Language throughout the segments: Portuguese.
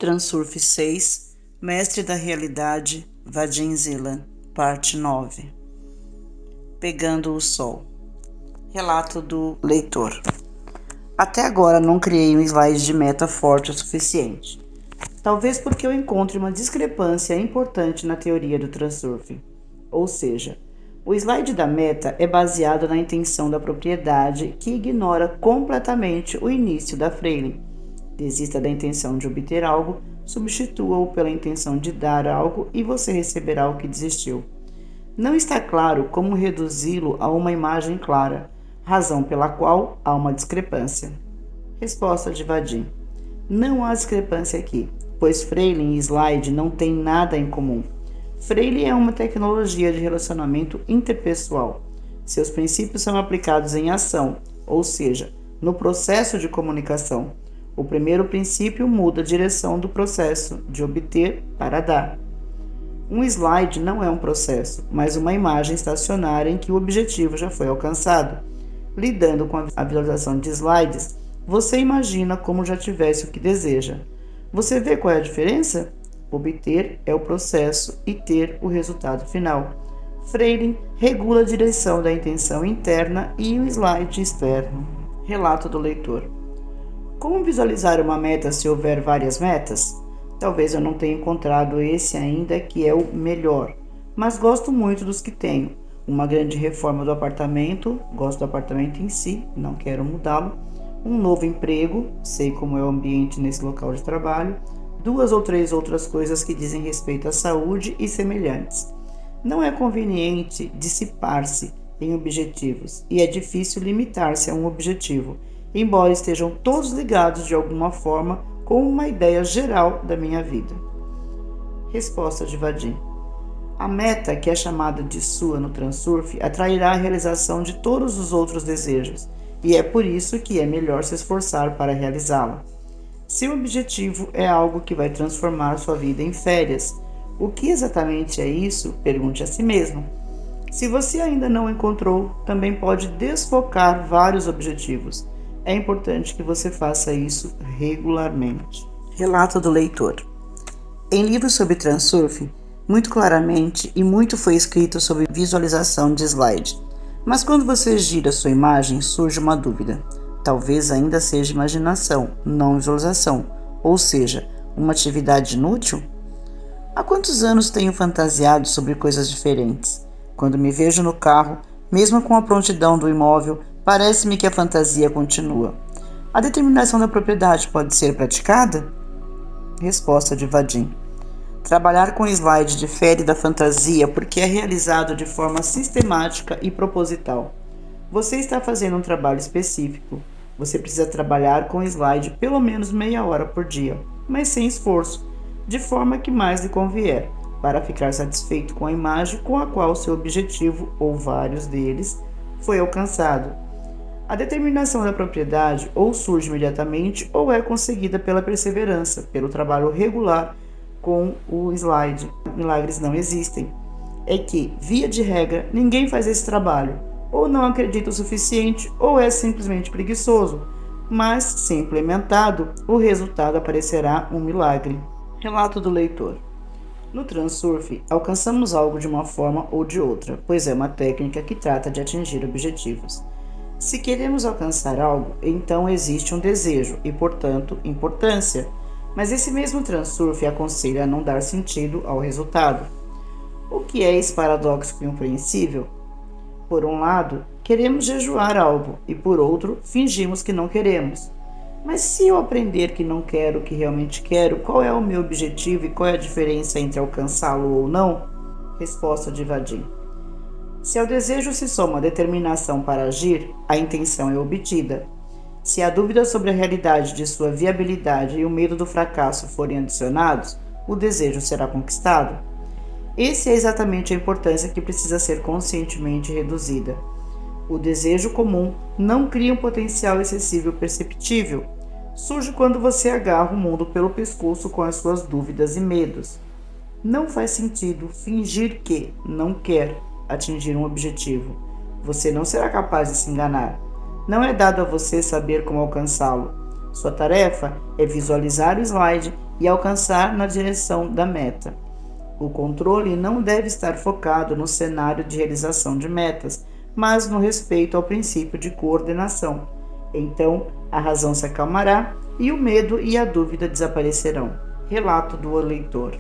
Transurf 6, Mestre da Realidade, Vadim Zeland, parte 9. Pegando o Sol. Relato do leitor. Até agora não criei um slide de meta forte o suficiente. Talvez porque eu encontre uma discrepância importante na teoria do Transurf. Ou seja, o slide da meta é baseado na intenção da propriedade que ignora completamente o início da Freiling. Desista da intenção de obter algo, substitua-o pela intenção de dar algo e você receberá o que desistiu. Não está claro como reduzi-lo a uma imagem clara, razão pela qual há uma discrepância. Resposta de Vadim. Não há discrepância aqui, pois Freiling e slide não têm nada em comum. Freiling é uma tecnologia de relacionamento interpessoal. Seus princípios são aplicados em ação, ou seja, no processo de comunicação. O primeiro princípio muda a direção do processo, de obter para dar. Um slide não é um processo, mas uma imagem estacionária em que o objetivo já foi alcançado. Lidando com a visualização de slides, você imagina como já tivesse o que deseja. Você vê qual é a diferença? Obter é o processo e ter o resultado final. Freiling regula a direção da intenção interna e o slide externo. Relato do leitor. Como visualizar uma meta se houver várias metas? Talvez eu não tenha encontrado esse ainda que é o melhor, mas gosto muito dos que tenho. Uma grande reforma do apartamento, gosto do apartamento em si, não quero mudá-lo. Um novo emprego, sei como é o ambiente nesse local de trabalho. 2 ou 3 outras coisas que dizem respeito à saúde e semelhantes. Não é conveniente dissipar-se em objetivos e é difícil limitar-se a um objetivo, embora estejam todos ligados de alguma forma com uma ideia geral da minha vida. Resposta de Vadim. A meta, que é chamada de sua no Transurf, atrairá a realização de todos os outros desejos, e é por isso que é melhor se esforçar para realizá-la. Seu objetivo é algo que vai transformar sua vida em férias. O que exatamente é isso? Pergunte a si mesmo. Se você ainda não encontrou, também pode desfocar vários objetivos. É importante que você faça isso regularmente. Relato do leitor. Em livros sobre Transurf, muito claramente e muito foi escrito sobre visualização de slide. Mas quando você gira sua imagem, surge uma dúvida. Talvez ainda seja imaginação, não visualização, ou seja, uma atividade inútil? Há quantos anos tenho fantasiado sobre coisas diferentes? Quando me vejo no carro, mesmo com a prontidão do imóvel, parece-me que a fantasia continua. A determinação da propriedade pode ser praticada? Resposta de Vadim. Trabalhar com slide difere da fantasia porque é realizado de forma sistemática e proposital. Você está fazendo um trabalho específico. Você precisa trabalhar com slide pelo menos meia hora por dia, mas sem esforço, de forma que mais lhe convier, para ficar satisfeito com a imagem com a qual seu objetivo, ou vários deles, foi alcançado. A determinação da propriedade ou surge imediatamente ou é conseguida pela perseverança, pelo trabalho regular com o slide. Milagres não existem. É que, via de regra, ninguém faz esse trabalho, ou não acredita o suficiente, ou é simplesmente preguiçoso. Mas, se implementado, o resultado aparecerá um milagre. Relato do leitor. No Transurf, alcançamos algo de uma forma ou de outra, pois é uma técnica que trata de atingir objetivos. Se queremos alcançar algo, então existe um desejo e, portanto, importância. Mas esse mesmo Transurf aconselha a não dar sentido ao resultado. O que é esse paradoxo compreensível? Por um lado, queremos jejuar algo e, por outro, fingimos que não queremos. Mas se eu aprender que não quero o que realmente quero, qual é o meu objetivo e qual é a diferença entre alcançá-lo ou não? Resposta de Vadim. Se ao desejo se soma a determinação para agir, a intenção é obtida. Se a dúvida sobre a realidade de sua viabilidade e o medo do fracasso forem adicionados, o desejo será conquistado. Essa é exatamente a importância que precisa ser conscientemente reduzida. O desejo comum não cria um potencial excessivo perceptível. Surge quando você agarra o mundo pelo pescoço com as suas dúvidas e medos. Não faz sentido fingir que não quer atingir um objetivo. Você não será capaz de se enganar. Não é dado a você saber como alcançá-lo. Sua tarefa é visualizar o slide e alcançar na direção da meta. O controle não deve estar focado no cenário de realização de metas, mas no respeito ao princípio de coordenação. Então, a razão se acalmará e o medo e a dúvida desaparecerão. Relato do leitor.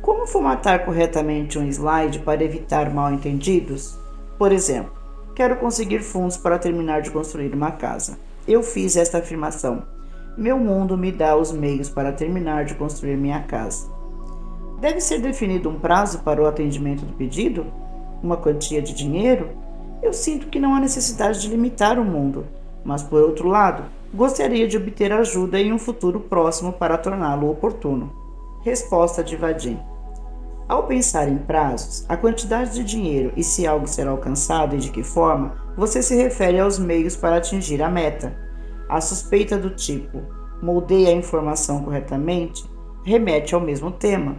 Como formatar corretamente um slide para evitar mal-entendidos? Por exemplo, quero conseguir fundos para terminar de construir uma casa. Eu fiz esta afirmação: meu mundo me dá os meios para terminar de construir minha casa. Deve ser definido um prazo para o atendimento do pedido? Uma quantia de dinheiro? Eu sinto que não há necessidade de limitar o mundo, mas por outro lado, gostaria de obter ajuda em um futuro próximo para torná-lo oportuno. Resposta de Vadim. Ao pensar em prazos, a quantidade de dinheiro e se algo será alcançado e de que forma, você se refere aos meios para atingir a meta. A suspeita do tipo "moldei a informação corretamente" remete ao mesmo tema.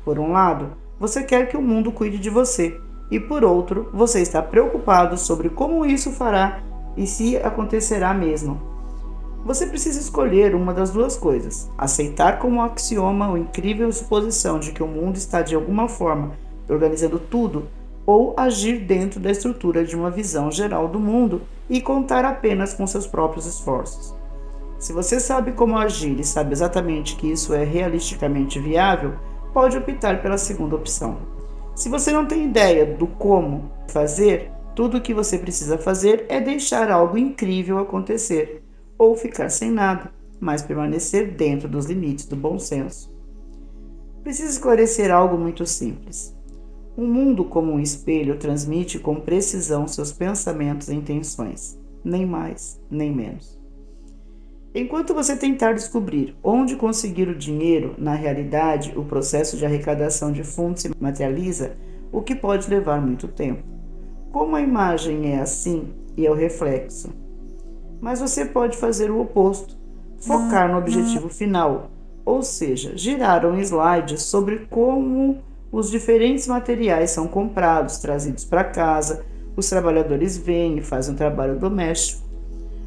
Por um lado, você quer que o mundo cuide de você, e por outro, você está preocupado sobre como isso fará e se acontecerá mesmo. Você precisa escolher uma das duas coisas: aceitar como axioma a incrível suposição de que o mundo está de alguma forma organizando tudo, ou agir dentro da estrutura de uma visão geral do mundo e contar apenas com seus próprios esforços. Se você sabe como agir e sabe exatamente que isso é realisticamente viável, pode optar pela segunda opção. Se você não tem ideia do como fazer, tudo o que você precisa fazer é deixar algo incrível acontecer, ou ficar sem nada, mas permanecer dentro dos limites do bom senso. Preciso esclarecer algo muito simples. Um mundo como um espelho transmite com precisão seus pensamentos e intenções, nem mais, nem menos. Enquanto você tentar descobrir onde conseguir o dinheiro, na realidade, o processo de arrecadação de fundos se materializa, o que pode levar muito tempo. Como a imagem é assim e é o reflexo. Mas você pode fazer o oposto, focar no objetivo final, ou seja, girar um slide sobre como os diferentes materiais são comprados, trazidos para casa, os trabalhadores vêm e fazem um trabalho doméstico.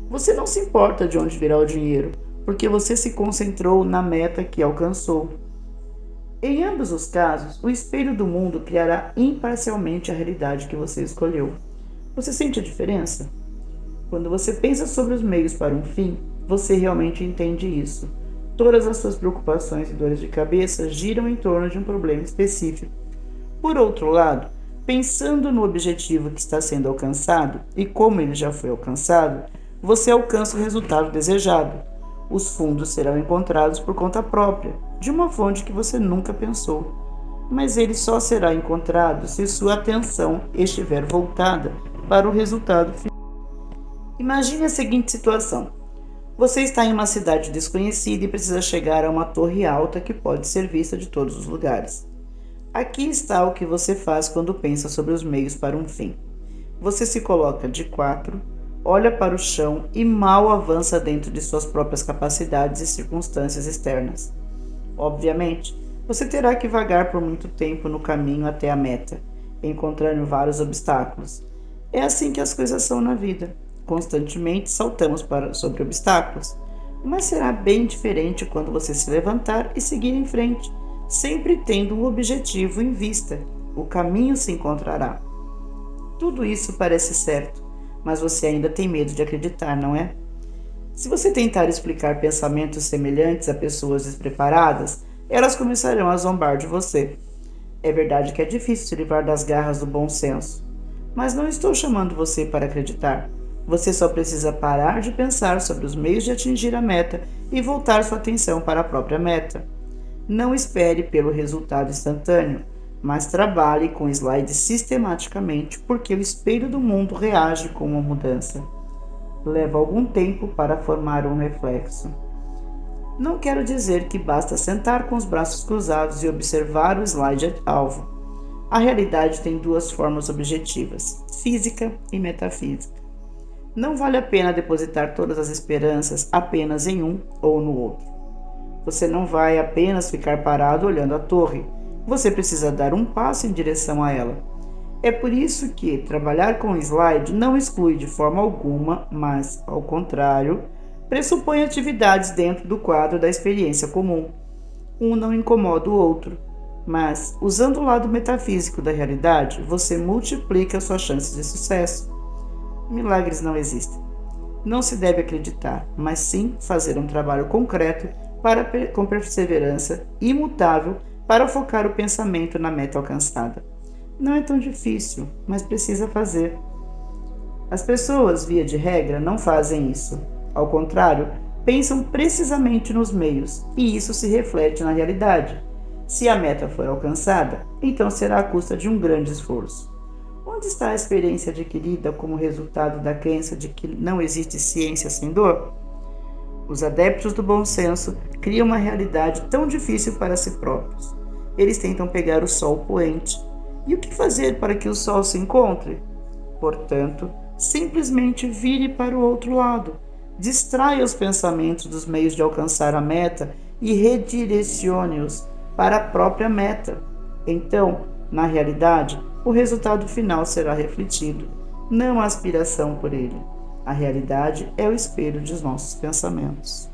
Você não se importa de onde virá o dinheiro, porque você se concentrou na meta que alcançou. Em ambos os casos, o espelho do mundo criará imparcialmente a realidade que você escolheu. Você sente a diferença? Quando você pensa sobre os meios para um fim, você realmente entende isso. Todas as suas preocupações e dores de cabeça giram em torno de um problema específico. Por outro lado, pensando no objetivo que está sendo alcançado e como ele já foi alcançado, você alcança o resultado desejado. Os fundos serão encontrados por conta própria, de uma fonte que você nunca pensou. Mas ele só será encontrado se sua atenção estiver voltada para o resultado final. Imagine a seguinte situação. Você está em uma cidade desconhecida e precisa chegar a uma torre alta que pode ser vista de todos os lugares. Aqui está o que você faz quando pensa sobre os meios para um fim. Você se coloca de quatro, olha para o chão e mal avança dentro de suas próprias capacidades e circunstâncias externas. Obviamente, você terá que vagar por muito tempo no caminho até a meta, encontrando vários obstáculos. É assim que as coisas são na vida. Constantemente saltamos sobre obstáculos, mas será bem diferente quando você se levantar e seguir em frente, sempre tendo um objetivo em vista. O caminho se encontrará. Tudo isso parece certo, mas você ainda tem medo de acreditar, não é? Se você tentar explicar pensamentos semelhantes a pessoas despreparadas, elas começarão a zombar de você. É verdade que é difícil se livrar das garras do bom senso, mas não estou chamando você para acreditar. Você só precisa parar de pensar sobre os meios de atingir a meta e voltar sua atenção para a própria meta. Não espere pelo resultado instantâneo, mas trabalhe com slides sistematicamente, porque o espelho do mundo reage com uma mudança. Leva algum tempo para formar um reflexo. Não quero dizer que basta sentar com os braços cruzados e observar o slide alvo. A realidade tem duas formas objetivas, física e metafísica. Não vale a pena depositar todas as esperanças apenas em um ou no outro. Você não vai apenas ficar parado olhando a torre. Você precisa dar um passo em direção a ela. É por isso que trabalhar com slide não exclui de forma alguma, mas, ao contrário, pressupõe atividades dentro do quadro da experiência comum. Um não incomoda o outro, mas, usando o lado metafísico da realidade, você multiplica suas chances de sucesso. Milagres não existem. Não se deve acreditar, mas sim fazer um trabalho concreto com perseverança imutável para focar o pensamento na meta alcançada. Não é tão difícil, mas precisa fazer. As pessoas, via de regra, não fazem isso. Ao contrário, pensam precisamente nos meios, e isso se reflete na realidade. Se a meta for alcançada, então será à custa de um grande esforço. Onde está a experiência adquirida como resultado da crença de que não existe ciência sem dor? Os adeptos do bom senso criam uma realidade tão difícil para si próprios. Eles tentam pegar o sol poente. E o que fazer para que o sol se encontre? Portanto, simplesmente vire para o outro lado. Distraia os pensamentos dos meios de alcançar a meta e redirecione-os para a própria meta. Então, na realidade, o resultado final será refletido, não a aspiração por ele. A realidade é o espelho dos nossos pensamentos.